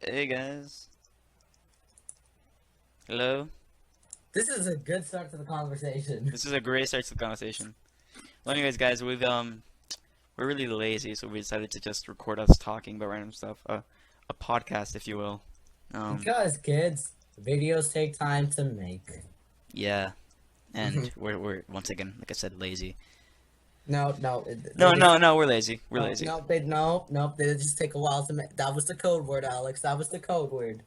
Hey guys. Hello. This is a good start to the conversation. This is a great start to the conversation. Well, anyways, guys, we're really lazy, so we decided to just record us talking about random stuff, a podcast, if you will. Because kids, videos take time to make. Yeah, and we're once again, like I said, lazy. No, No, we're lazy. We're lazy. No, they just take a while to make. That was the code word, Alex. That was the code word.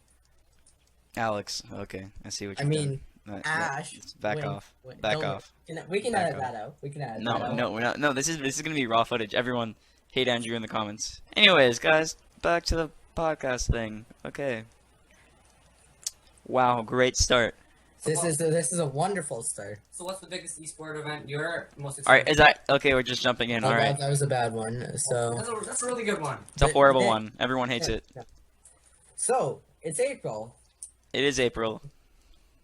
Alex, okay, I see what I you're mean, doing. Ash. Back off. Back off. We can Back edit off. that out. We can edit No, that out. no, we're not. No, this is gonna be raw footage. Everyone, hate Andrew in the comments. Anyways, guys, back to the podcast thing. Okay. Wow, great start. This is a wonderful start. So what's the biggest esport event you're most All right, excited is that okay? We're just jumping in. Oh, All right, that was a bad one. So That's a really good one. it's a horrible one. Everyone hates it. So it's April. It is April.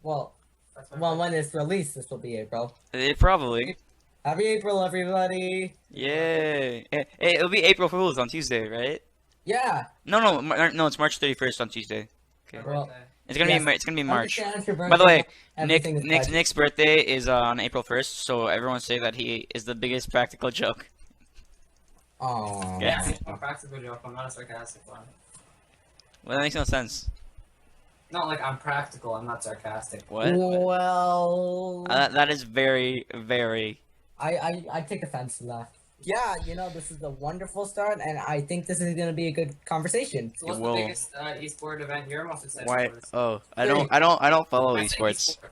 Well, That's my when it's released, this will be April. It probably. Happy April, everybody! Yay! Hey, it'll be April Fools on Tuesday, right? Yeah. No, it's March 31st on Tuesday. Okay. My Well, birthday. It's gonna yes, be it's gonna be March. understand your By the way, birthday, everything is budget. Nick's birthday is on April 1st, so everyone say that he is the biggest practical joke. Aww. Yeah. It's a practical joke. I'm not a sarcastic one. Well, that makes no sense. Not like I'm practical. I'm not sarcastic. What? Well, That is very, very. I take offense to that. Yeah, this is a wonderful start, and I think this is gonna be a good conversation. So what's It will. the biggest esport event you're most excited Why? for? Oh, I don't follow That's an esports. esport.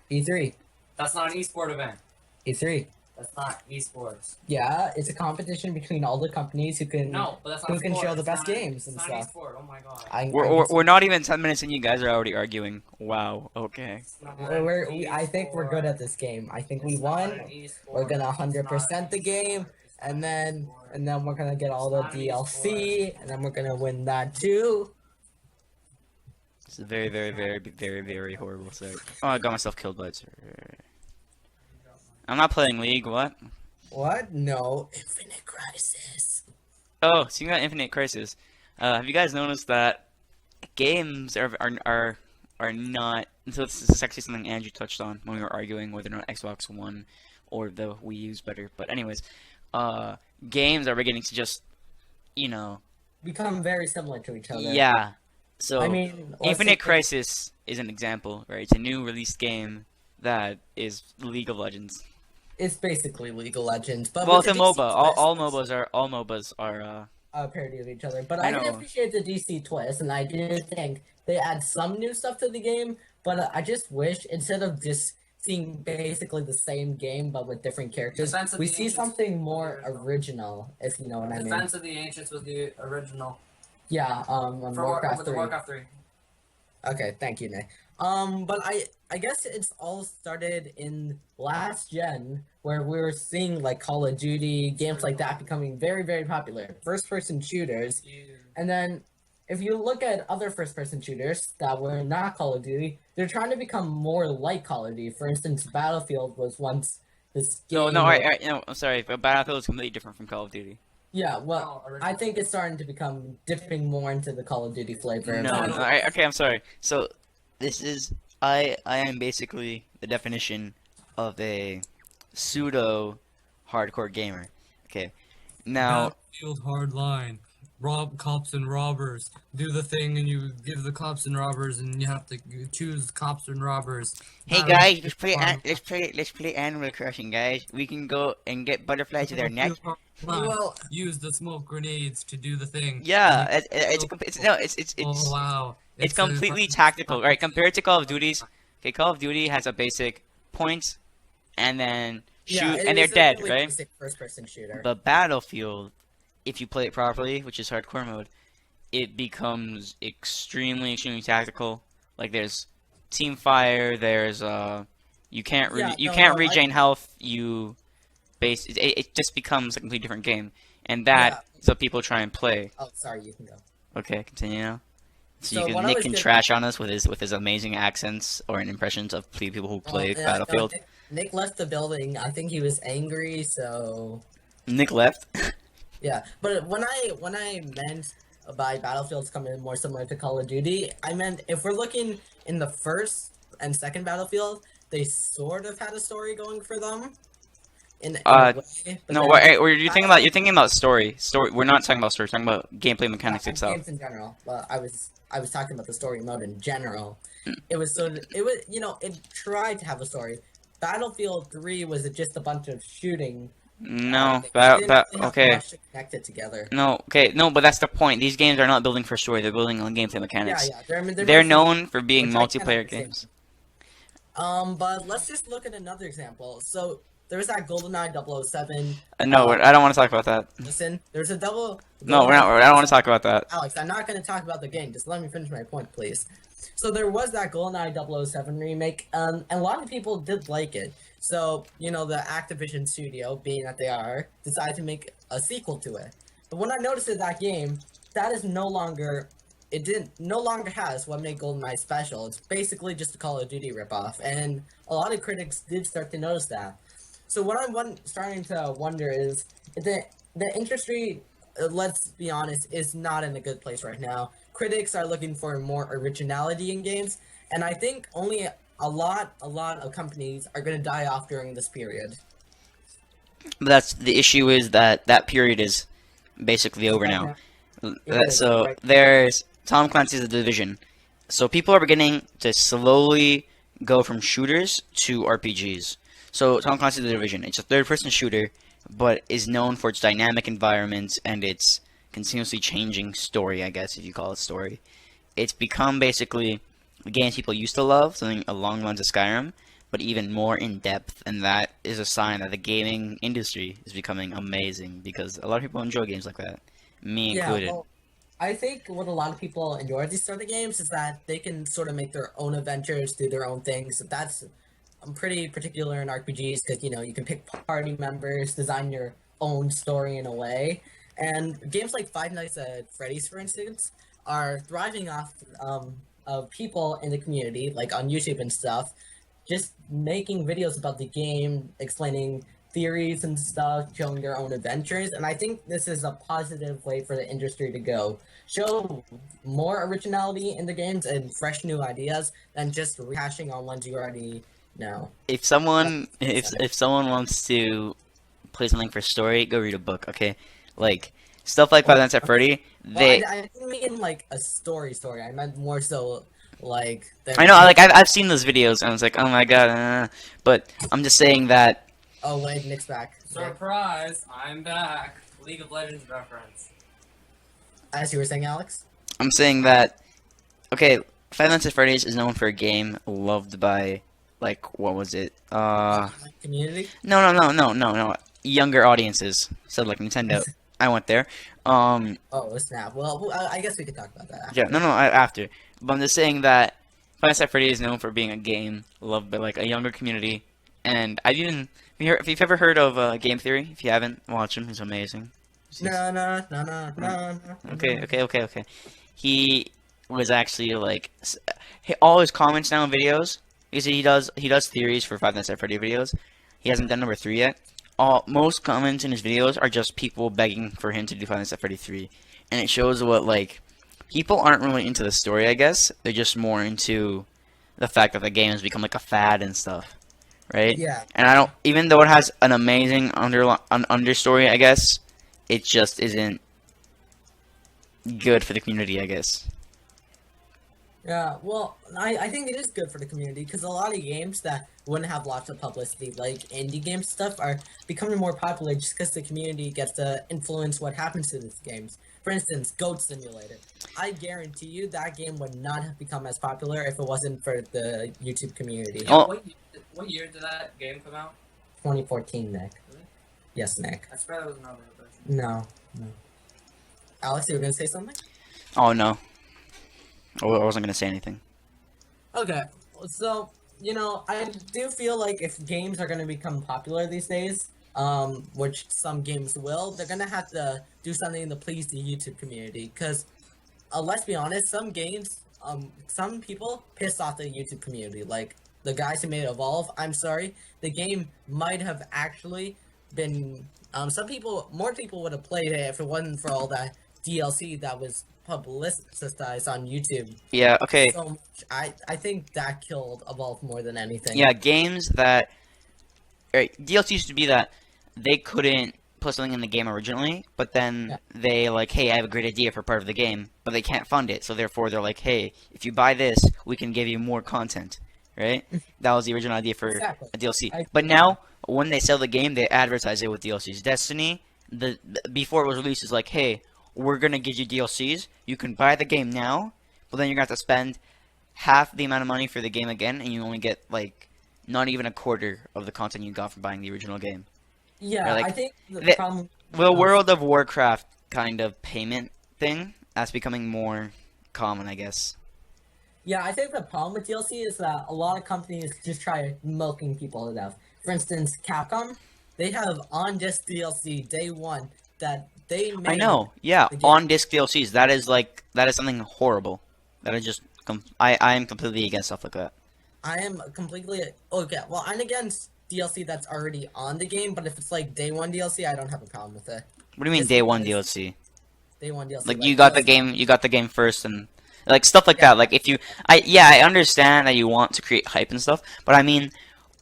E3, That's not an esport event. E3. That's not esports. Yeah, it's a competition between all the companies who can. No, but that's not Who a can sport. show the It's best not- games and it's not stuff. Esport. Oh my god. We're not even 10 minutes and you guys are already arguing. Wow. Okay. It's not I think we're good at this game. I think we It's not won. an esport. We're gonna It's 100% the not an game, esport. It's and not an then esport. we're gonna get all the It's not an DLC, and then we're gonna win that too. It's a very, very, very, very, very horrible start. Oh, I got myself killed by it. I'm not playing League. What? What? No, Infinite Crisis. Oh, so you got Infinite Crisis. Have you guys noticed that games are not? So this is actually something Andrew touched on when we were arguing whether or not Xbox One or the Wii U's better. But anyways, games are beginning to just, Become very similar to each other. yeah. So I mean, let's Infinite take- Crisis is an example, right? It's a new released game that is League of Legends. It's basically League of Legends, but Well, with it's a the DC MOBA. All twist, MOBAs are. a parody of each other. But I I did know. appreciate the DC twist, and I did think they add some new stuff to the game. But I just wish instead of just seeing basically the same game but with different characters, Defense of we the see Ancients something was the more original. original, if you know what I mean. Defense of the Ancients was the original. Yeah, on Warcraft with the 3. Warcraft 3. Okay, thank you, Nick. But I guess it's all started in last gen where we were seeing like Call of Duty games like that becoming very, very popular. First person shooters. And then if you look at other first person shooters that were not Call of Duty, they're trying to become more like Call of Duty. For instance, Battlefield was once this game. No, alright, no, I'm sorry, but Battlefield is completely different from Call of Duty. Yeah, well, No, I think it's starting to become dipping more into the Call of Duty flavor. No, alright, okay, I'm sorry. So, this is I am basically the definition of a pseudo hardcore gamer. Okay, now Battlefield hardline. Rob cops and robbers. Do the thing and you give the cops and robbers and you have to choose cops and robbers. hey Battle- guys, let's Fun. play Animal Crossing, guys. We can go and get butterflies to their neck. Well, Use the smoke grenades to do the thing. Yeah, And you it's oh wow. it's a completely fucking- tactical, right? Compared to Call of Duty's. Okay, Call of Duty has a basic points, and then shoot, yeah, it and they're is a dead, really right? basic first person shooter. But Battlefield, if you play it properly, which is hardcore mode, it becomes extremely, extremely tactical. Like there's team fire, there's you can't Yeah, you no, can't no, regain health. It just becomes a completely different game, and that is what people try and play. Oh, sorry, you can go. Okay, continue now. So, So you what can I Nick was can gonna- trash on us with his amazing accents or impressions of people who play Well, yeah, Battlefield. no, Nick left the building. I think he was angry, so Nick left. yeah. But when I meant by Battlefield's coming more similar to Call of Duty. I meant if we're looking in the first and second Battlefield, they sort of had a story going for them. In a way, but No, then you're thinking about story. Story. We're not talking about story. We're talking about gameplay mechanics itself. games in general. Well, I was talking about the story mode in general. Hmm. It was it tried to have a story. Battlefield 3 was just a bunch of shooting. No, They didn't really have okay. much to connect it together. No, okay, no, but that's the point. These games are not building for story; they're building on gameplay mechanics. Yeah, yeah. They're known for being which I cannot multiplayer understand. games. But let's just look at another example. So there was that GoldenEye 007. No, I don't want to talk about that. Listen, there's a double. No, we're not. I don't want to talk about that. Alex, I'm not going to talk about the game. Just let me finish my point, please. So there was that GoldenEye 007 remake, and a lot of people did like it. So, the Activision studio, being that they are, decided to make a sequel to it. But when I noticed in that game, that is no longer has what made GoldenEye special. It's basically just a Call of Duty ripoff, and a lot of critics did start to notice that. So what I'm starting to wonder is the industry, let's be honest, is not in a good place right now. Critics are looking for more originality in games, and I think only a lot of companies are going to die off during this period. But that's the issue is that period is basically over now. So there's Tom Clancy's The Division. So people are beginning to slowly go from shooters to RPGs. So Tom Clancy's The Division, it's a third-person shooter, but is known for its dynamic environments and its continuously changing story, I guess, if you call it story. It's become basically the games people used to love, something along the lines of Skyrim, but even more in-depth, and that is a sign that the gaming industry is becoming amazing, because a lot of people enjoy games like that, me included. Well, I think what a lot of people enjoy with these sort of games is that they can sort of make their own adventures, do their own things. I'm pretty particular in RPGs because, you can pick party members, design your own story in a way. And games like Five Nights at Freddy's, for instance, are thriving off of people in the community, like on YouTube and stuff, just making videos about the game, explaining theories and stuff, showing their own adventures. And I think this is a positive way for the industry to go. Show more originality in the games and fresh new ideas than just rehashing on ones you already know. If someone wants to play something for story, go read a book, okay? Like stuff like Five Nights at Freddy, I didn't mean like a story. I meant more so like. I know, like I've seen those videos and I was like, oh my god, but I'm just saying that. Oh wait, Nick's back. Surprise! I'm back. League of Legends reference. As you were saying, Alex. I'm saying that. Okay, Five Nights at Freddy's is known for a game loved by, like, what was it? Community. No. Younger audiences. So like Nintendo. I went there. Oh snap! Well, I guess we could talk about that after. Yeah, after. But I'm just saying that Five Nights at Freddy's is known for being a game loved by like a younger community. And if you've ever heard of Game Theory, if you haven't, watch him. He's amazing. No. Okay. He was actually like all his comments now in videos. Because he does theories for Five Nights at Freddy videos. He hasn't done number 3 yet. Most comments in his videos are just people begging for him to do Five Nights at Freddy 3, and it shows what like people aren't really into the story. I guess they're just more into the fact that the game has become like a fad and stuff, right? Yeah. And I don't, even though it has an amazing understory, I guess it just isn't good for the community, I guess. Yeah, well, I think it is good for the community because a lot of games that wouldn't have lots of publicity, like indie game stuff, are becoming more popular just because the community gets to influence what happens to these games. For instance, Goat Simulator. I guarantee you that game would not have become as popular if it wasn't for the YouTube community. Oh. What year did that game come out? 2014, Nick. Really? Yes, Nick. I swear that was another version. No. Alex, you were going to say something? Oh no. I wasn't gonna say anything. Okay, so, I do feel like if games are going to become popular these days, which some games will, they're going to have to do something to please the YouTube community, because, let's be honest, some games, some people piss off the YouTube community, like, the guys who made Evolve, I'm sorry, the game might have actually been, more people would have played it if it wasn't for all that DLC that was publicized on YouTube Yeah, okay. so much. I think that killed Evolve more than anything. Yeah, games that DLC used to be that they couldn't put something in the game originally, but then Yeah. they like, hey, I have a great idea for part of the game, but they can't fund it, so therefore they're like, hey, if you buy this, we can give you more content, right? That was the original idea for Exactly. a DLC. I- But now, when they sell the game, they advertise it with DLCs. Destiny, before it was released, is like, hey, we're gonna give you DLCs. You can buy the game now, but then you're gonna have to spend half the amount of money for the game again, and you only get like not even a quarter of the content you got from buying the original game. Yeah, Or, like, I think the the- problem. The World of Warcraft kind of payment thing, that's becoming more common, I guess. Yeah, I think the problem with DLC is that a lot of companies just try milking people to death. For instance, Capcom, they have on-disc DLC day one that they made. I know, yeah, the game. on disc DLCs. That is something horrible. That is just I am completely against stuff like that. I am completely okay. Well, I'm against DLC that's already on the game, but if it's like day one DLC, I don't have a problem with it. What do you mean Just day one because- DLC? Day one DLC. Like you got the game first, and like stuff like Yeah. that. Like if you, I understand that you want to create hype and stuff, but I mean,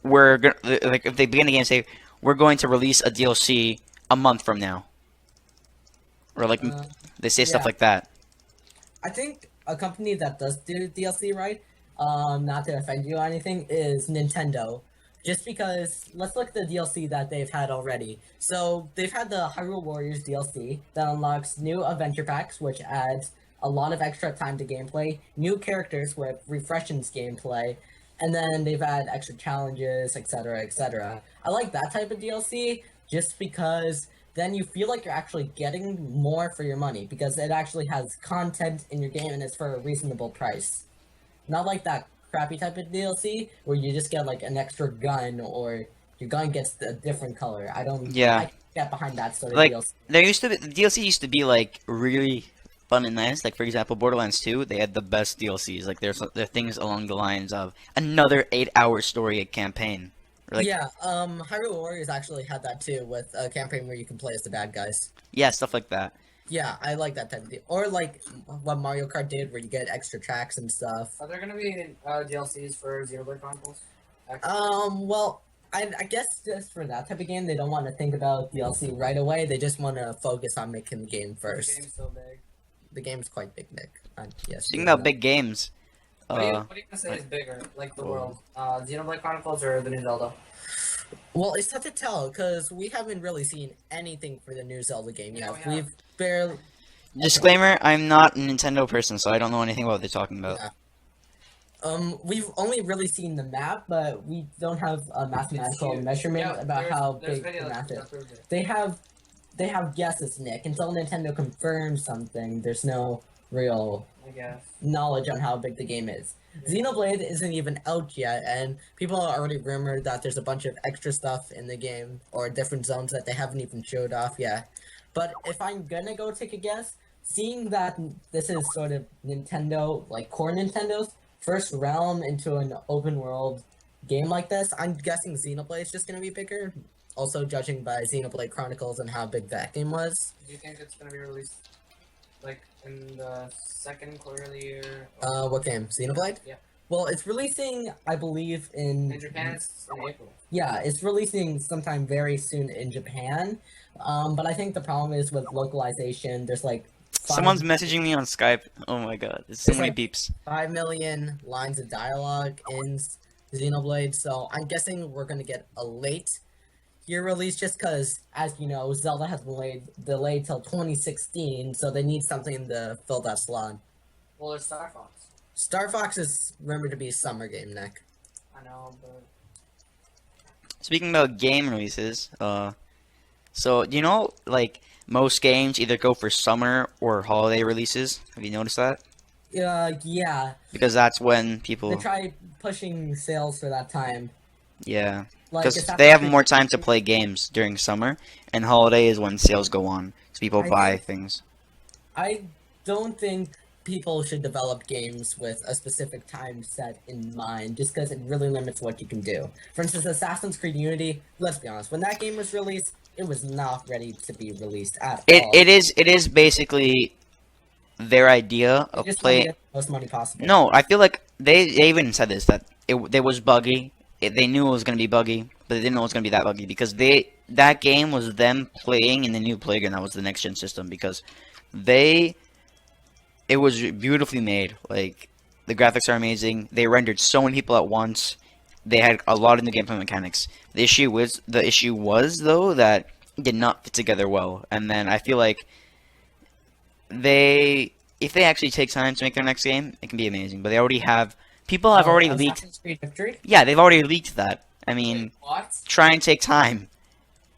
we're gonna like if they begin the game and say we're going to release a DLC a month from now, or like they say stuff yeah. like that. I think a company that does do DLC right, not to offend you or anything, is Nintendo. Just because, let's look at the DLC that they've had already. So, they've had the Hyrule Warriors DLC that unlocks new adventure packs, which adds a lot of extra time to gameplay, new characters with refreshes gameplay, and then they've had extra challenges, etc., etc. I like that type of DLC just because then you feel like you're actually getting more for your money because it actually has content in your game and it's for a reasonable price. Not like that crappy type of DLC where you just get like an extra gun or your gun gets a different color. I don't. Yeah. I can't get behind that sort of Like DLC. there used to be the DLC used to be like really fun and nice. Like for example, Borderlands 2, they had the best DLCs. Like there are things along the lines of another 8-hour story campaign. Or, like, Yeah, Hyrule Warriors actually had that too with a campaign where you can play as the bad guys. yeah, stuff like that. Yeah, I like that type of deal. Or like what Mario Kart did where you get extra tracks and stuff. Are there gonna be DLCs for Xenoblade Chronicles? Well, I guess just for that type of game, they don't want to think about DLC right away. They just want to focus on making the game The first. game's so big. The game's quite big, Nick. Yes. Speaking you about know. big games, What are you gonna say is bigger, like the world? Xenoblade Chronicles or the new Zelda? Well, it's tough to tell because we haven't really seen anything for the new Zelda game yet. No, we have. We've barely. disclaimer: I'm not a Nintendo person, so I don't know anything about what they're talking about. Yeah. We've only really seen the map, but we don't have a mathematical huge. measurement Yeah, about how there's big the videos map is. that prove it. They have guesses, Nick. Until Nintendo confirms something, there's no real I guess. knowledge on how big the game is. Xenoblade isn't even out yet, and people are already rumored that there's a bunch of extra stuff in the game or different zones that they haven't even showed off yet. But if I'm gonna go take a guess, seeing that this is sort of Nintendo, like core Nintendo's first realm into an open world game like this, I'm guessing Xenoblade is just gonna be bigger. Also, judging by Xenoblade Chronicles and how big that game was. Do you think it's gonna be released like in the second quarter of the year? What game? Xenoblade? Yeah. Well, it's releasing, I believe, in Japan, it's in April. Yeah, it's releasing sometime very soon in Japan. But I think the problem is with localization. There's like Someone's messaging me on Skype. Oh my god, there's so It's many like- beeps. 5 million lines of dialogue in Xenoblade, so I'm guessing we're gonna get a late year release just because, as you know, Zelda has been delayed till 2016, so they need something to fill that slot. Well, there's Star Fox. Star Fox is rumored to be a summer game, Nick. I know, but Speaking about game releases, so you know, like most games either go for summer or holiday releases. Have you noticed that? Yeah, Because that's when they people, try pushing sales for that time. yeah, Like, because it's they have after- more time to play games during summer, and holiday is when sales go on, so people I buy think- things. I don't think people should develop games with a specific time set in mind, just because it really limits what you can do. For instance, Assassin's Creed Unity, let's be honest, when that game was released, it was not ready to be released at It all. it is basically their idea They of just wanted to play. get the most money possible. No, I feel like they even said this that it was buggy. They knew it was gonna be buggy, but they didn't know it was gonna be that buggy because that game was them playing in the new playground that was the next gen system because it was beautifully made. Like the graphics are amazing. They rendered so many people at once. They had a lot of new gameplay mechanics. The issue was though that it did not fit together well. And then I feel like if they actually take time to make their next game, it can be amazing. But they already have people have already leaked. Assassin's Creed Victory? Yeah, they've already leaked that. I mean, Wait, what? try and take time.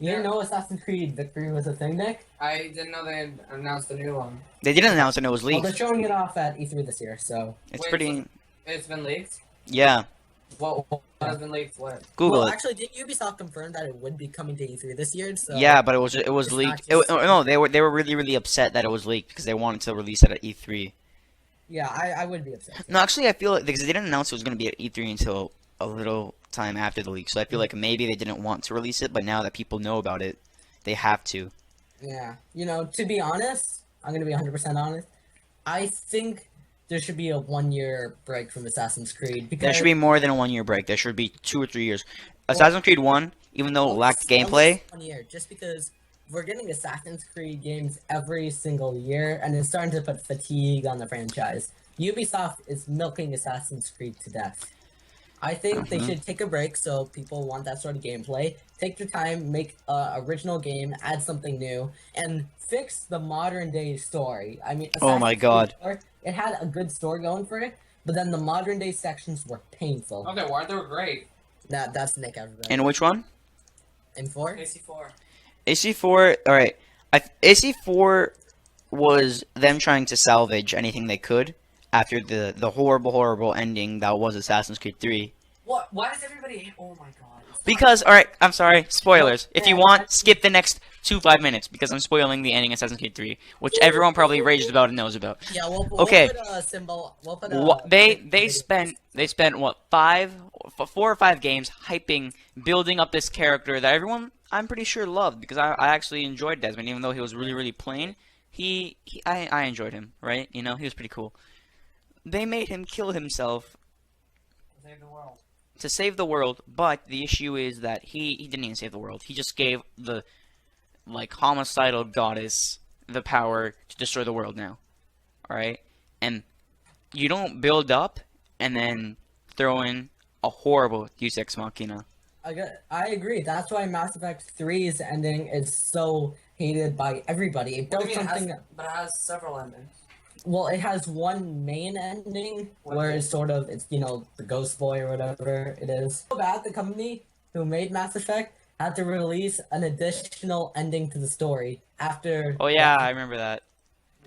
You didn't know Assassin's Creed Victory was a thing, Nick? I didn't know they had announced a new one. They didn't announce it. It was Well, leaked. they're showing it off at E3 this year, so... It's Wait, pretty. It's been leaked? Yeah, What has been leaked? What? Google well, it. actually, did Ubisoft confirm that it would be coming to E3 this year? So Yeah, but it was it's leaked. not just- No, they were really upset that it was leaked because they wanted to release it at E3. Yeah, I would be upset. No, actually, I feel like because they didn't announce it was going to be at E3 until a little time after the leak, so I feel like maybe they didn't want to release it, but now that people know about it, they have to. Yeah, you know, to be honest, I'm gonna be 100% honest. I think there should be a 1-year break from Assassin's Creed because There should be more than a 1 year break. There should be 2 or 3 years. Assassin's Creed 1, even though it lacked gameplay, 1 year, just because we're getting Assassin's Creed games every single year, and it's starting to put fatigue on the franchise. Ubisoft is milking Assassin's Creed to death. I think they should take a break so people want that sort of gameplay. Take their time, make an original game, add something new, and fix the modern day story. I mean, Oh my Assassin's Creed God. 4, it had a good story going for it, but then the modern day sections were painful. Okay, why they were great? That's Nick, everybody. and which one? In 4? AC4. AC4, alright. AC4 was them trying to salvage anything they could after the horrible ending that was Assassin's Creed 3. What? Why does everybody? Oh my god. It's Because, alright, I'm sorry, spoilers. If you Yeah, want, that's- skip the next 5 minutes, because I'm spoiling the ending of Assassin's Creed 3, which everyone probably raged about and knows about. Yeah, we'll Okay. put a symbol. We'll put a. What, they spent what 4 or 5 games hyping, building up this character that everyone I'm pretty sure loved because I actually enjoyed Desmond even though he was really plain. I enjoyed him, right? You know, he was pretty cool. They made him kill himself Save the world. to save the world, but the issue is that he didn't even save the world. He just gave the like homicidal goddess the power to destroy the world now. Alright? And you don't build up and then throw in a horrible Deus Ex Machina. I agree. That's why Mass Effect 3's ending is so hated by everybody. It What do built you mean? something. But it has several endings. Well, it has one main ending What where is it's sort of it's the Ghost Boy or whatever it is. So bad the company who made Mass Effect had to release an additional ending to the story after. Oh yeah, I remember that.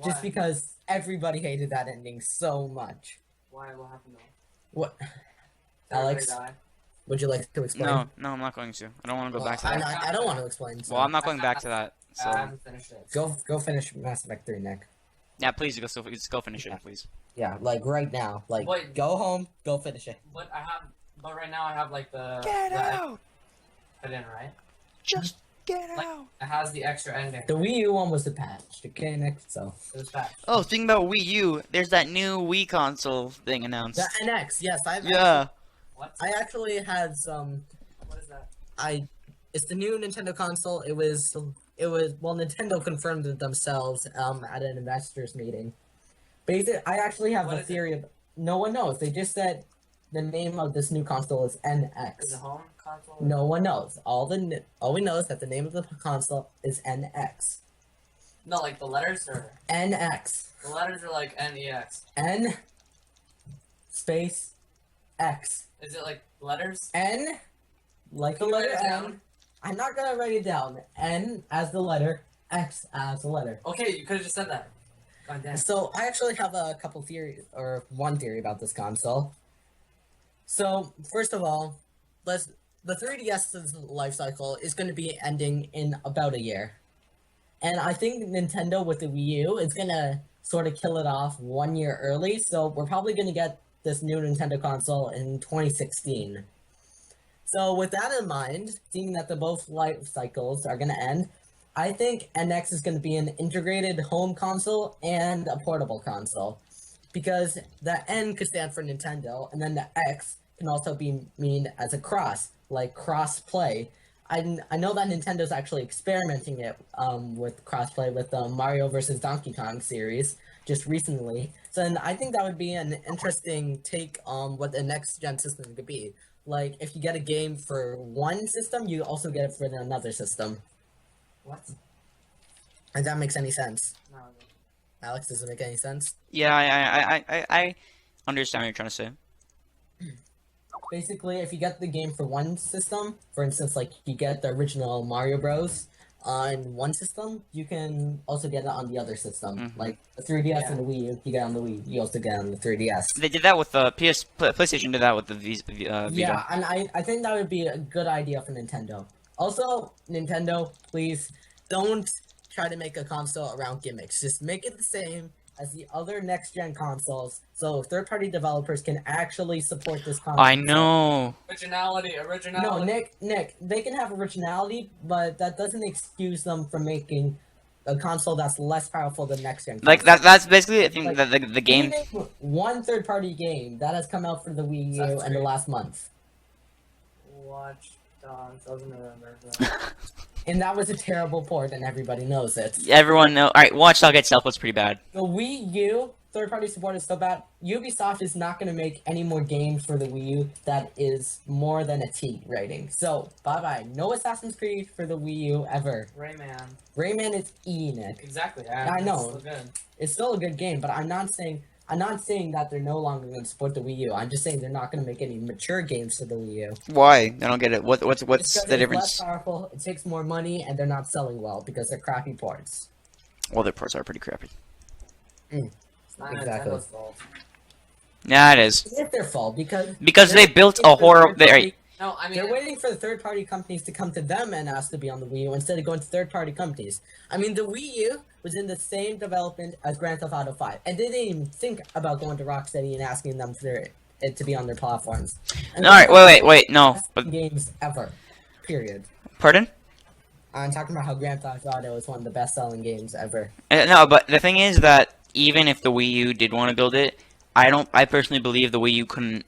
Just Why? because everybody hated that ending so much. Why? What happened though? What? Did Alex? everybody die? Would you like to explain? No, I'm not going to. I don't want to go Well, back to that. I don't want to explain. So Well, I'm not going back to that. I So haven't finished it. Go finish Mass Effect 3, Nick. yeah, please go finish it, please. Yeah, like right now. Like Wait. go home, go finish it. But right now I have like the. Get out! Put in right. Just get Like- out! It has the extra ending. The Wii U one was the patch. Okay, Nick. So It was patched. Oh, speaking about Wii U, there's that new Wii console thing announced. the NX, yes, Yeah. What? I actually had some. What is that? It's the new Nintendo console. It was well, Nintendo confirmed it themselves at an investors meeting. Basically, I actually have What a is it? theory of. No one knows. They just said the name of this new console is Is NX. it home console? No one knows. All we know is that the name of the console is NX. No, like the letters or NX. the letters are like NEX. N space X. Is it like letters? N like the Can you letter write it N. down? I'm not gonna write it down. N as the letter, X as the letter. Okay, you could have just said that. God damn. So I actually have a couple theories, or one theory about this console. So first of all, the 3DS's life cycle is going to be ending in about a year, and I think Nintendo with the Wii U is going to sort of kill it off 1 year early. So we're probably going to get this new Nintendo console in 2016. So with that in mind, seeing that the both life cycles are gonna end, I think NX is gonna be an integrated home console and a portable console. Because the N could stand for Nintendo, and then the X can also be mean as a cross, like cross-play. I know that Nintendo's actually experimenting it with crossplay with the Mario vs. Donkey Kong series just recently. So then I think that would be an interesting take on what the next gen system could be. Like if you get a game for one system, you also get it for another system. What? If that makes any sense. No. Alex, does it make any sense? Yeah, I understand what you're trying to say. Basically, if you get the game for one system, for instance, like you get the original Mario Bros. On one system, you can also get it on the other system. Mhm. Like the 3DS and the Wii U, you get on the Wii, you also get on the 3DS. They did that with the PlayStation did that with the Vita. Yeah, and I think that would be a good idea for Nintendo. Also, Nintendo, please don't try to make a console around gimmicks. Just make it the same as the other next-gen consoles, so third-party developers can actually support this console. I know. Originality. No, Nick, they can have originality, but that doesn't excuse them from making a console that's less powerful than next-gen. Like that's basically I think Like, that the game. Name one third-party game that has come out for the Wii U That's in the great. last month. Watch Dogs. Doesn't remember that. And that was a terrible port, and everybody knows it. Everyone know. All right, Watch Dogs itself was pretty bad. The Wii U third-party support is so bad. Ubisoft is not going to make any more games for the Wii U that is more than a T rating. So bye-bye. No Assassin's Creed for the Wii U ever. Rayman. Rayman is E, Nick. Exactly. I know. Still good. It's still a good game, but I'm not saying that they're no longer going to support the Wii U. I'm just saying they're not going to make any mature games for the Wii U. Why? I don't get it. What's It's because the it's difference? less powerful, it takes more money, and they're not selling well because they're crappy ports. Well, their ports are pretty crappy. It's not Exactly. Nintendo's fault. Yeah, it is. It's their fault because Because they built a horror. Right. No, I mean. they're waiting for the third-party companies to come to them and ask to be on the Wii U instead of going to third-party companies. I mean, the Wii U was in the same development as Grand Theft Auto 5, and they didn't even think about going to Rocksteady and asking them for it to be on their platforms. And All right, wait, no. best But games ever. Period. pardon? I'm talking about how Grand Theft Auto is one of the best-selling games ever. No, but the thing is that even if the Wii U did want to build it, I personally believe the Wii U couldn't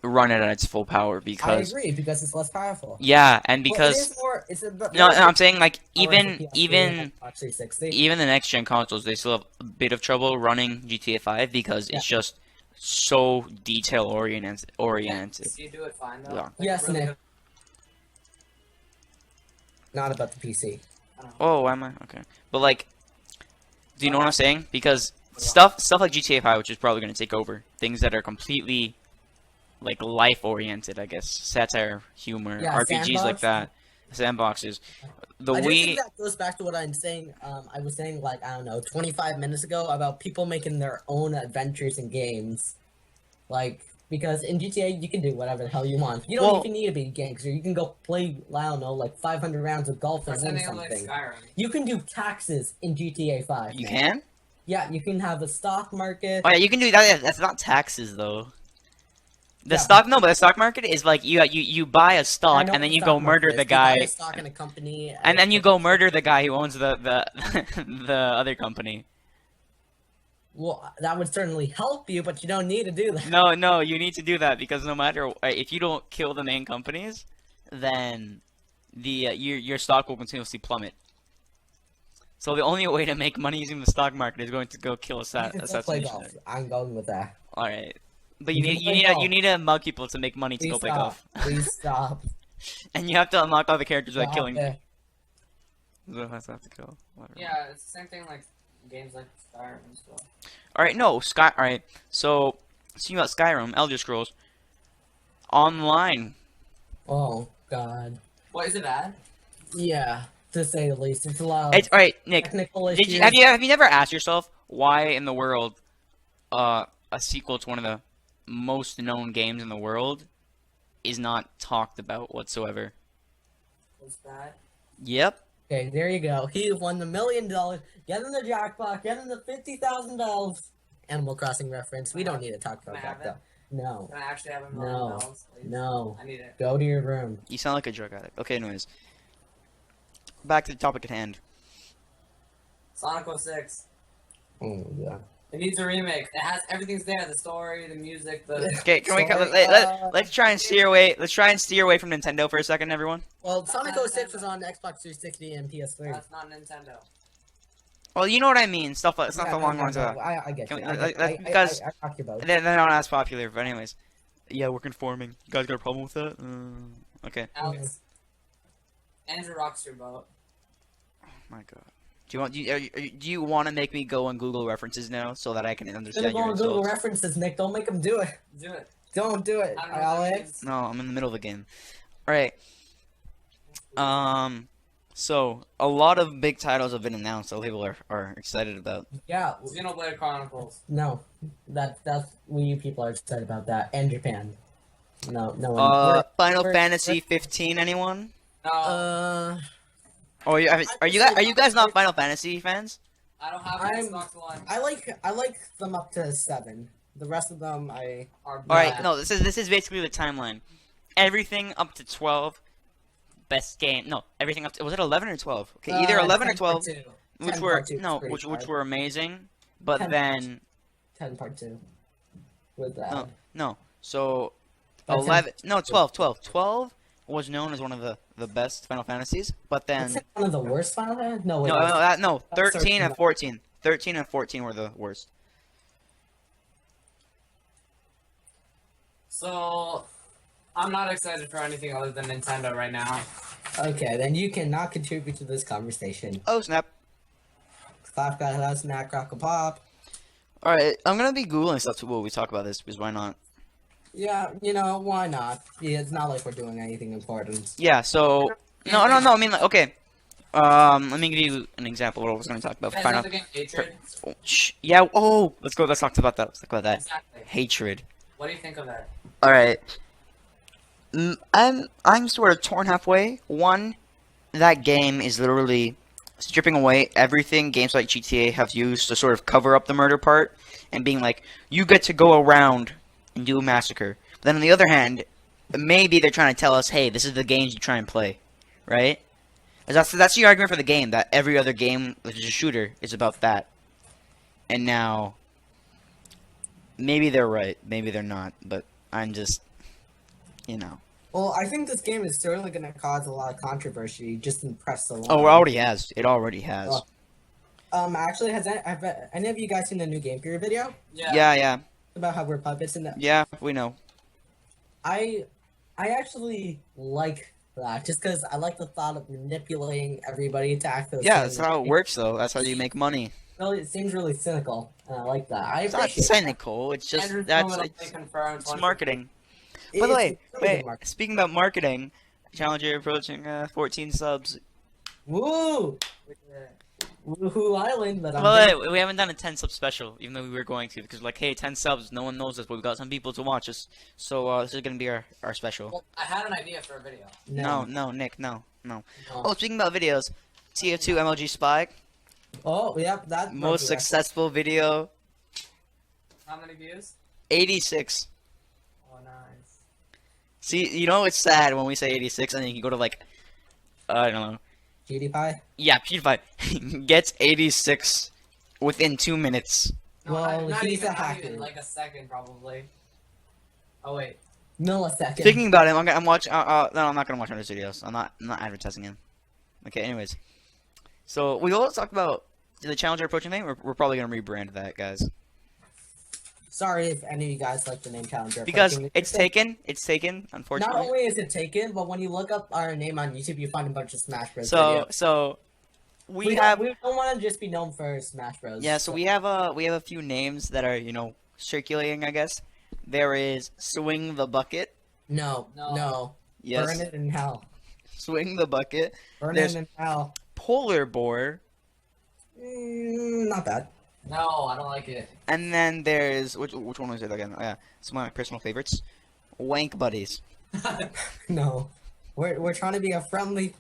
run it at its full power I because agree because it's less powerful. yeah, and Well, because it is more, it's a bit no, more I'm saying like power for PS3 even and Xbox 360. even the next gen consoles they still have a bit of trouble running GTA 5 because it's just so detail oriented. You do it fine though. Yeah. Like, Yes, really Nick. good- Not about the PC. I don't know. Oh, why am I okay? But like, do you know what I'm saying? Because stuff like GTA 5, which is probably going to take over things that are completely like life oriented, I guess, satire, humor, Yeah, RPGs like sandbox. that, sandboxes. The I do think Wii, that goes back to what I'm saying. I was saying like I don't know, 25 minutes ago about people making their own adventures in games, like because in GTA you can do whatever the hell you want. You don't Well- even need to be a gangster. You can go play I don't know like 500 rounds of golf Or and win something like something. Skyrim. You can do taxes in GTA 5. you man. can? Yeah, you can have a stock market. Oh yeah, you can do that. That's not taxes though. The Yeah, stock, no, but the stock market is like you buy a I stock know and then what you stock go market murder is. the You buy guy, a stock in a company, and then you go murder the guy who owns the the other company. Well, that would certainly help you, but you don't need to do that. No, you need to do that because no matter if you don't kill the main companies, then the your stock will continuously plummet. So the only way to make money using the stock market is going to go kill You can still play golf. assassination. I'm going with that. All right, but You can play golf. you need to mug people to make money to Please go play stop. golf, Please stop. and you have to unlock all the characters by Stop killing. it. So I have to kill. Whatever. Yeah, it's the same thing like games like Skyrim and stuff. All right, no Sky. All right, so speaking about Skyrim, Elder Scrolls Online. Oh God. What is it bad? Yeah, to say the least, it's a lot of It's all right, Nick. technical Did issues. you have you never asked yourself why in the world a sequel to one of the most known games in the world is not talked about whatsoever? It's bad. Yep. Okay, there you go. He won the $1 million. Get him the jackpot. Get him the $50,000. Animal Crossing reference. We don't need to talk about Can I have that though. No. Can I actually have a No. million bells, please? No. I need it. Go to your room. You sound like a drug addict. Okay, anyways. Back to the topic at hand. Sonic 06. Oh yeah. It needs a remake. It has everything's there. The story, the music, the. Okay, can we Sorry, let's try and steer away. Let's try and steer away from Nintendo for a second, everyone. Well, Sonic 06 was on Xbox 360 and PS3. That's not Nintendo. Well, you know what I mean. Stuff like Yeah, along lines of that. I get Can you. we- I get- like, because- I talked about it. They're not as popular, but anyways. Yeah, we're conforming. You guys got a problem with that? Okay. Alex. Andrew rocks your boat. Oh my god. Do you want to make me go on Google references now so that I can understand Go your on Google insults? references, Nick. Don't make them do it. Do it. Don't do it, I don't know what that Alex. means. No, I'm in the middle of the game. Alright. So, a lot of big titles have been announced that people are excited about. Yeah. Xenoblade Chronicles. No. That's we people are excited about that. And Japan. No. No. Final we're- Fantasy 15, anyone? No, Or are you guys not Final Fantasy fans? I don't have I'm- an Xbox One. I like them up to 7. The rest of them I Are Alright, bad. no, this is basically the timeline. Everything up to 12, best game. No, everything up to, was it 11 or 12? Okay, either 11 or 10 12, part 2. which 10 were part 2 is no, pretty which hard. were amazing, but 10 then 10 part 2. With that. no. So But 11, no, 12. 12 was known as one of the best Final Fantasies, but then Is it one of the worst Final Fantasy? No, wait. no, That's 13 and 14. 13 and 14 were the worst. So, I'm not excited for anything other than Nintendo right now. Okay, then you cannot contribute to this conversation. Oh snap! Clap, clap, clap, snack, crackle, pop. All right, I'm gonna be googling stuff while we talk about this because why not? Yeah, why not? Yeah, it's not like we're doing anything important. Yeah. So no. I mean, like, okay. Let me give you an example of what I was gonna talk about. Guys, Final. the game Hatred? Oh, yeah. Oh, let's go. Let's talk about that. Let's talk about that. Exactly. Hatred. What do you think of that? All right. I'm sort of torn halfway. One, that game is literally stripping away everything games like GTA have used to sort of cover up the murder part, and being like, you get to go around and do a massacre. But then on the other hand, maybe they're trying to tell us, hey, this is the games you try and play, right? That's the argument for the game, that every other game which is a shooter is about that. And now, maybe they're right, maybe they're not, but I'm just, Well, I think this game is certainly going to cause a lot of controversy just in press alone. Oh, it already has. It already has. Actually, have any of you guys seen the new Game Theory video Yeah. about how we're puppets in that? Yeah, we know. I actually like that just because I like the thought of manipulating everybody to act those. Yeah, things. that's how it works, though. That's how you make money. Really, it seems really cynical, and I like that. I It's not appreciate that. cynical. It's just Andrew's that's permanently it's confirmed it's 20. marketing. By the It's way, really good wait. marketing. Speaking about marketing, Challenger approaching 14 subs. Woo! Woohoo Island, but I'm Well, wait, we haven't done a 10 sub special, even though we were going to, because like, hey, 10 subs, no one knows us, but we got some people to watch us. So this is gonna be our special. Well, I had an idea for a video. No, Nick, no. Oh, speaking about videos, TF2 MLG Spy, Oh, yep, that most successful video, How many views? 86. Oh, nice. See, it's sad when we say 86, and then you can go to like, I don't know. PewDiePie. Yeah, PewDiePie gets 86 within 2 minutes. No, Well, not he's even, a not hacker. even, like a second probably. Oh wait. Millisecond. Thinking about it, I'm watching. No, I'm not gonna watch other videos. I'm not advertising him. Okay. Anyways, so we also talked about the Challenger approaching thing. We're probably gonna rebrand that, guys, Sorry if any of you guys like the name Challenger. because Approaching. it's taken. It's taken, Not unfortunately. only is it taken, but when you look up our name on YouTube, you find a bunch of Smash Bros. So videos. we have we don't want to just be known for Smash Bros. yeah. So we have a few names that are circulating. I guess there is Swing the Bucket. No. Yes, Burn it in hell. Swing the Bucket. Burn There's- it in hell. Polar Boar. Not bad. No, I don't like it. And then there's which one was it again? Oh, yeah, some of my personal favorites. Wank Buddies. No. We're trying to be a friendly.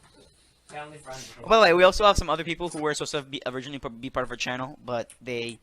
Family friendly. By the way, we also have some other people who were supposed to originally be part of our channel, but they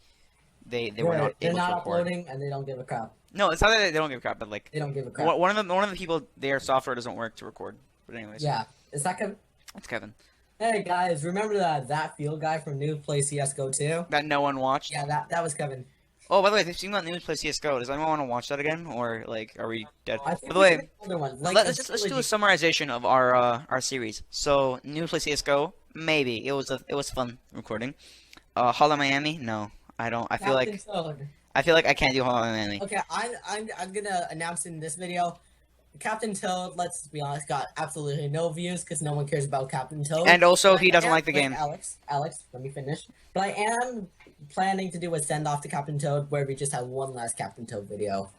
were not They're able not to record. uploading and they don't give a crap. No, it's not that they don't give a crap, but like They don't give a crap. one of the people, their software doesn't work to record. But anyways, Yeah. Is that Kevin? that's Kevin. Hey guys, remember that field guy from New Play CS:GO 2? That no one watched. Yeah, that was Kevin. Oh, by the way, if you've seen that news play CS:GO, does anyone want to watch that again, or like, are we dead? I think By the we way, should make another one. Like, let's do a summarization of our series. So, new play CS:GO, maybe it was fun recording. Hollow Miami, no, I don't. I feel like I can't do Hollow Miami. Okay, I'm gonna announce in this video. Captain Toad, let's be honest, got absolutely no views because no one cares about Captain Toad. And also, But he I doesn't am- like the wait, game. Alex, let me finish. But I am planning to do a send off to Captain Toad where we just have one last Captain Toad video.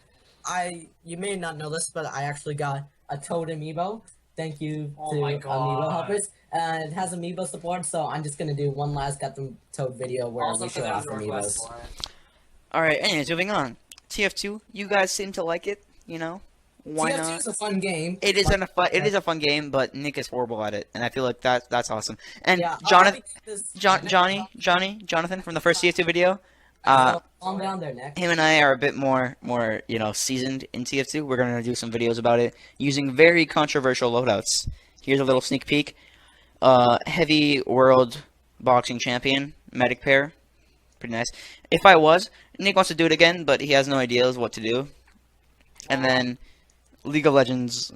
You may not know this, but I actually got a Toad amiibo. Thank you Oh to my Amiibo God. helpers. It has amiibo support, so I'm just gonna do one last Captain Toad video where Also, we show because off there's requests amiibos. for it. Alright, anyways, moving on. TF2, you guys seem to like it, you know? Why TF2 not? is a fun game. It is Like- a fun game, but Nick is horrible at it, and I feel like that's awesome. And Yeah, Jonathan from the first TF2 video, calm down there, Nick. him and I are a bit more seasoned in TF2. We're gonna do some videos about it using very controversial loadouts. Here's a little sneak peek. Heavy world boxing champion, medic pair, pretty nice. If I was, Nick wants to do it again, but he has no ideas what to do. And then League of Legends.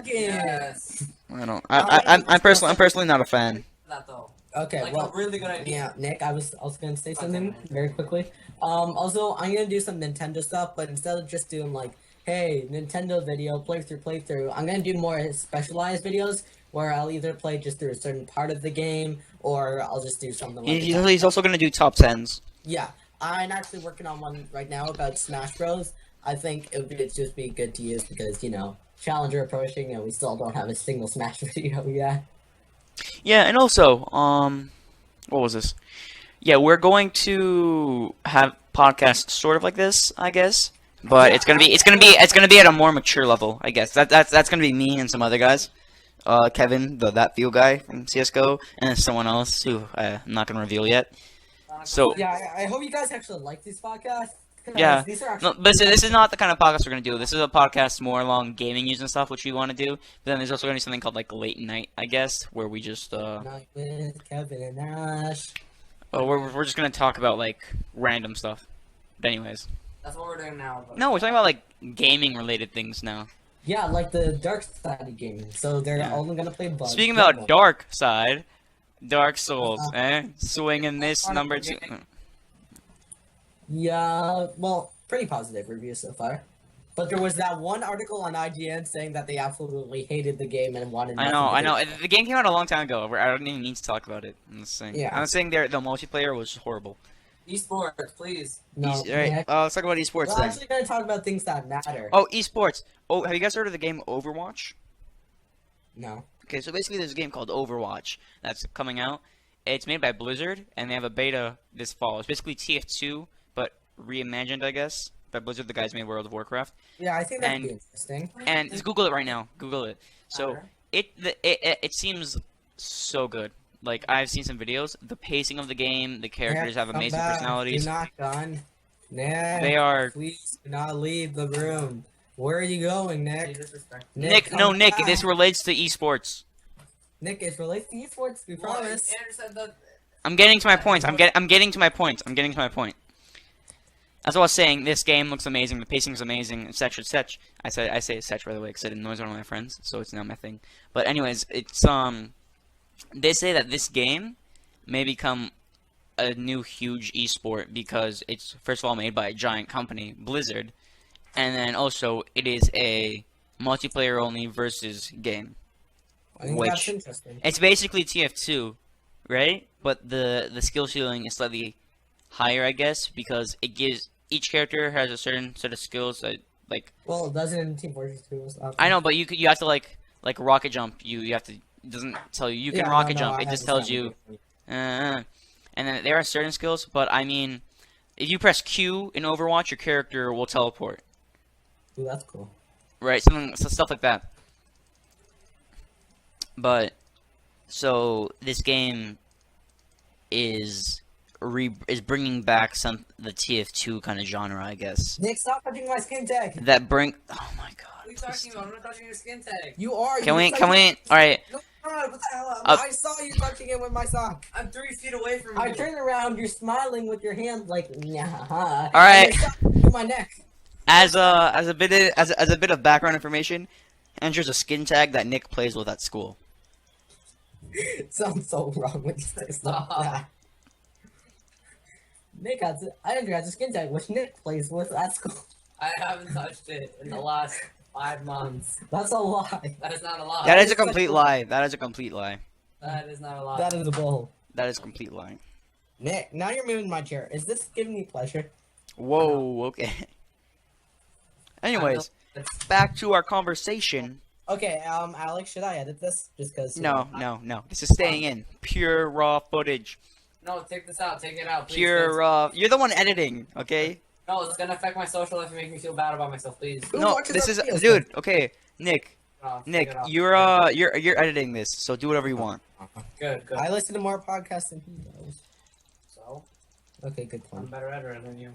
Yes. I don't. I'm personally not a fan. That though. Okay, Like well, a really good idea. yeah, Nick, I was also gonna say something Okay. very quickly. Also, I'm gonna do some Nintendo stuff, but instead of just doing like, hey, Nintendo video, playthrough, I'm gonna do more specialized videos where I'll either play just through a certain part of the game, or I'll just do something like He's also gonna do top 10s. Yeah, I'm actually working on one right now about Smash Bros. I think it would just be good to use because, you know, Challenger approaching and we still don't have a single Smash video yet. Yeah, and also, what was this? Yeah, we're going to have podcasts sort of like this, I guess. But Yeah, it's gonna be at a more mature level, I guess. That's gonna be me and some other guys. Kevin, that field guy from CS:GO, and then someone else who I'm not gonna reveal yet. So Yeah, I hope you guys actually like these podcasts. 'cause Yeah. These are actually no, but this is not the kind of podcast we're gonna do. This is a podcast more along gaming news and stuff, which we want to do. But then there's also gonna be something called like late night, I guess, where we just Night with Kevin and Ash. we're just gonna talk about like random stuff. But anyways, That's what we're doing now. But no, we're talking about like gaming related things now. Yeah, like the dark side of gaming. So they're Yeah. only gonna play bugs. Speaking about dark side, Dark Souls, swinging this Fun number for 2. gaming. Yeah, well, pretty positive reviews so far. But there was that one article on IGN saying that they absolutely hated the game and wanted. I know. The game came out a long time ago. I don't even need to talk about it. I'm just saying. Yeah. I'm saying the multiplayer was horrible. esports, please. No, Right. Nick, Let's talk about esports we're then. actually gonna talk about things that matter. Oh, esports. Oh, have you guys heard of the game Overwatch? No. Okay, so basically there's a game called Overwatch that's coming out. It's made by Blizzard, and they have a beta this fall. It's basically TF2, but reimagined, I guess. By Blizzard, the guys made World of Warcraft. Yeah, I think that'd And- be interesting. And just Google it right now. Google it. So Alright. it seems so good. Like I've seen some videos. The pacing of the game, the characters Nick, have come amazing back. personalities. You're not done. Nick, They are. please do not leave the room. Where are you going, Hey, Nick? disrespect. Nick, come no, Nick. back. This relates to esports. Nick, it's related to esports. We Well, promise. Andrew said that. I'm getting to my point. I'm getting to my point. That's what I was saying. This game looks amazing. The pacing is amazing, etc. etc. I say etc. by the way, because I didn't noise one of my friends, so it's now my thing. But anyways, it's they say that this game may become a new huge esport because it's first of all made by a giant company, Blizzard, and then also it is a multiplayer only versus game. I think that's interesting. It's basically TF2, right? But the skill ceiling is slightly higher, I guess, because it gives each character has a certain set of skills that like Well, doesn't in Team Fortress 2 was awesome. I know, but you have to like rocket jump. You have to it doesn't tell you can Yeah, rocket no, jump. I It just tells you understand. and then there are certain skills, but I mean, if you press Q in Overwatch, your character will teleport. Ooh, that's cool. Right, stuff like that. But so this game is is bringing back the TF2 kind of genre, I guess. Nick, stop touching my skin tag. That bring. Oh my god. What are you talking about? I'm not touching your skin tag. You are. Can we? All right. No, what the hell? Uh, I saw you touching it with my sock. I'm 3 feet away from you. I turn around. You're smiling with your hand like nah. All right. To my neck. As a bit of background information, Andrew's a skin tag that Nick plays with at school. It sounds so wrong when you say stuff like that. Nick Andrew has a skin tag which Nick plays with at school. I haven't touched it in the last 5 months. That's a lie. That is not a lie. That is a complete lie. That is a complete lie. That is not a lie. That is a bull. That is a complete lie. Nick, now you're moving my chair. Is this giving me pleasure? Whoa. Okay. Anyways, back to our conversation. Okay, Alex, should I edit this? Just because. No. This is staying in. Pure raw footage. No, take this out. Take it out. Please, Pure please. raw. You're the one editing, okay? No, it's gonna affect my social life and make me feel bad about myself. Please. Who No, watches this our is videos, dude. Okay, Nick. Take Nick, it off. you're editing this, so do whatever you want. Good. I listen to more podcasts than he does. So, Okay, good I'm a point. better editor than you.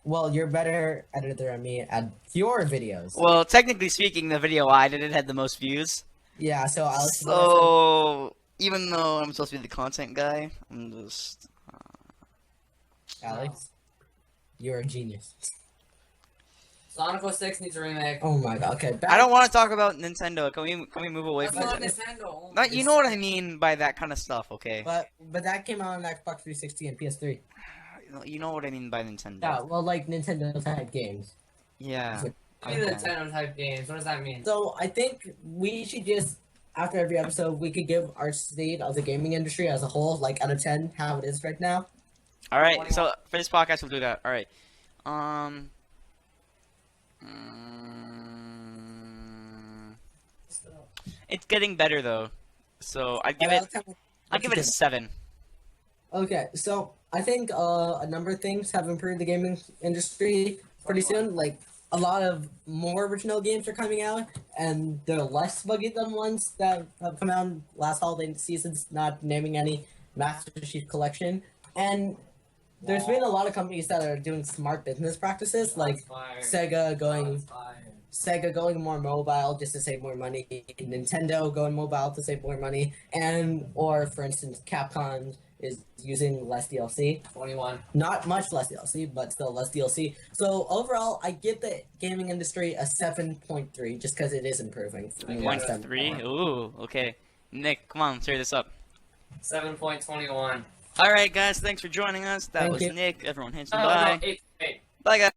Well, you're better editor than me at your videos. Well, technically speaking, the video I did had the most views. Yeah, so Alex. So even though I'm supposed to be the content guy, I'm just. Alex, you're a genius. Sonic 06 needs a remake. Oh my god. Okay. I don't want to talk about Nintendo. Can we move away That's from not that? Nintendo. Oh Not, you know what I mean by that kind of stuff, okay? But that came out on Xbox 360 and PS3. You know what I mean by Nintendo. Yeah, well, like Nintendo type games. Yeah. I mean, Nintendo type games. What does that mean? So I think we should just, after every episode, we could give our state of the gaming industry as a whole, like out of 10, how it is right now. All right. So for this podcast, we'll do that. All right. It's getting better though, so I'd give it a 7. Okay, so I think a number of things have improved the gaming industry pretty soon. Like a lot of more original games are coming out, and they're less buggy than ones that have come out in last holiday seasons. Not naming any, Master Chief Collection, and there's been a lot of companies that are doing smart business practices, like Sega going more mobile just to save more money, Nintendo going mobile to save more money, or for instance, Capcom is using less DLC. 21. Not much less DLC, but still less DLC. So overall, I give the gaming industry a 7.3 just because it is improving. from last time. 1.3. Ooh. Okay. Nick, come on, tear this up. 7.21. All right, guys. Thanks for joining us. That Thank was you. Nick. Everyone, handsome. Oh, Bye. no, 8. Bye, guys.